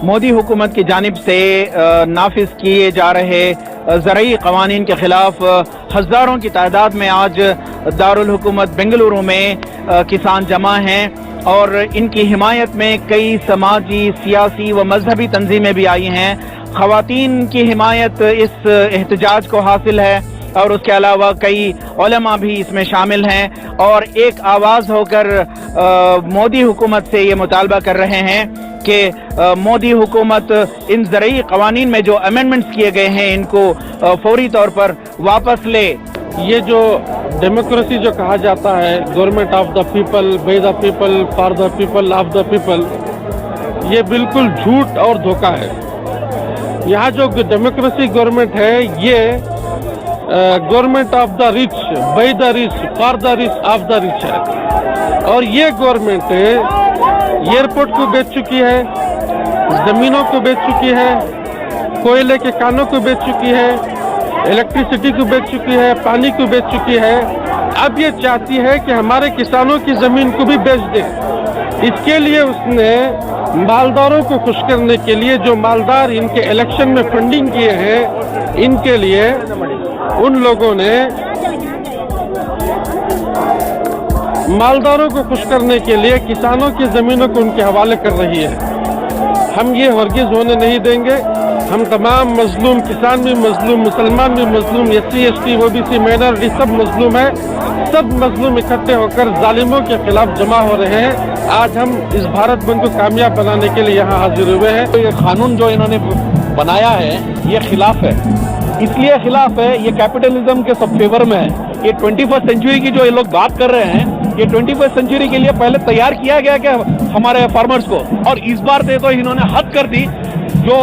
मोदी हुकूमत की जानिब से नाफिज किए जा रहे ज़रई क़वानीन के ख़िलाफ़ हज़ारों की तादाद में आज दारुल हुकूमत बेंगलुरु में किसान जमा हैं और इनकी हिमायत में कई समाजी, सियासी व मजहबी तंजीमें भी आई हैं। ख़वातीन की हिमायत इस एहतजाज को हासिल है और उसके अलावा कई उलमा भी इसमें शामिल हैं और एक आवाज़ होकर मोदी हुकूमत से ये मुतालबा कर रहे हैं कि मोदी हुकूमत इन ज़रई क़वानीन में जो अमेंडमेंट्स किए गए हैं इनको फौरी तौर पर वापस ले। ये जो डेमोक्रेसी जो कहा जाता है, government of the people, by the people, for the people, of the people, ये बिल्कुल झूठ और धोखा है। यहाँ जो डेमोक्रेसी गवर्नमेंट है ये government of the rich, by the rich, for the rich, of the rich है। और ये गवर्नमेंट एयरपोर्ट को बेच चुकी है, जमीनों को बेच चुकी है, कोयले के कानों को बेच चुकी है, इलेक्ट्रिसिटी को बेच चुकी है, पानी को बेच चुकी है। अब ये चाहती है कि हमारे किसानों की जमीन को भी बेच दे। इसके लिए उसने मालदारों को खुश करने के लिए, जो मालदार इनके इलेक्शन में फंडिंग किए हैं, इनके लिए उन लोगों ने मालदारों को खुश करने के लिए किसानों की जमीनों को उनके हवाले कर रही है। हम ये हरगिज़ होने नहीं देंगे। हम तमाम मजलूम, किसान भी मजलूम, मुसलमान भी मजलूम, SC, ST, OBC, माइनॉरिटी सब मजलूम है। सब मजलूम इकट्ठे होकर जालिमों के खिलाफ जमा हो रहे हैं। आज हम इस भारत बंद को कामयाब बनाने के लिए यहाँ हाजिर हुए हैं। तो ये कानून जो इन्होंने बनाया है ये खिलाफ है, इसलिए खिलाफ है, ये कैपिटलिज्म के सब फेवर में है। ये 21st सेंचुरी की जो ये लोग बात कर रहे हैं, ये 21st सेंचुरी के लिए पहले तैयार किया गया क्या हमारे फार्मर्स को, और इस बार तो इन्होंने हद कर दी। जो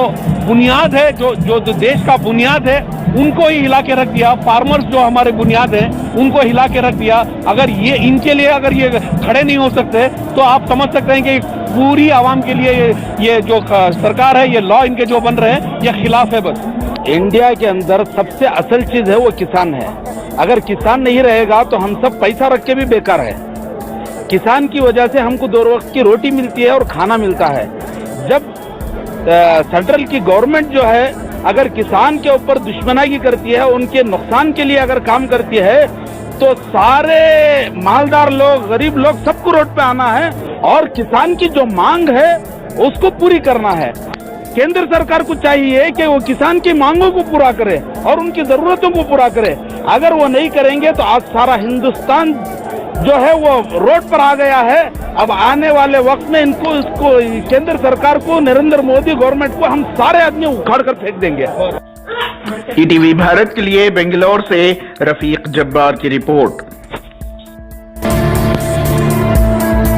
बुनियाद है, जो देश का बुनियाद है, उनको ही हिला के रख दिया। फार्मर्स जो हमारे बुनियाद है उनको हिला के रख दिया। अगर ये इनके लिए अगर ये खड़े नहीं हो सकते तो आप समझ सकते हैं कि पूरी आवाम के लिए ये जो सरकार है, ये लॉ इनके जो बन रहे हैं, ये खिलाफ है। बस इंडिया के अंदर सबसे असल चीज है वो किसान है। अगर किसान नहीं रहेगा तो हम सब पैसा रख के भी बेकार है। किसान की वजह से हमको 2 वक्त की रोटी मिलती है और खाना मिलता है। जब सेंट्रल की गवर्नमेंट जो है अगर किसान के ऊपर दुश्मनाई करती है, उनके नुकसान के लिए अगर काम करती है, तो सारे मालदार लोग, गरीब लोग, सबको रोड पे आना है और किसान की जो मांग है उसको पूरी करना है। केंद्र सरकार को चाहिए कि वो किसान की मांगों को पूरा करे और उनकी जरूरतों को पूरा करे। अगर वो नहीं करेंगे तो आज सारा हिंदुस्तान जो है वो रोड पर आ गया है। अब आने वाले वक्त में इसको केंद्र सरकार को, नरेंद्र मोदी गवर्नमेंट को हम सारे आदमी उखाड़ कर फेंक देंगे। ETV भारत के लिए बेंगलोर से रफीक जब्बार की रिपोर्ट।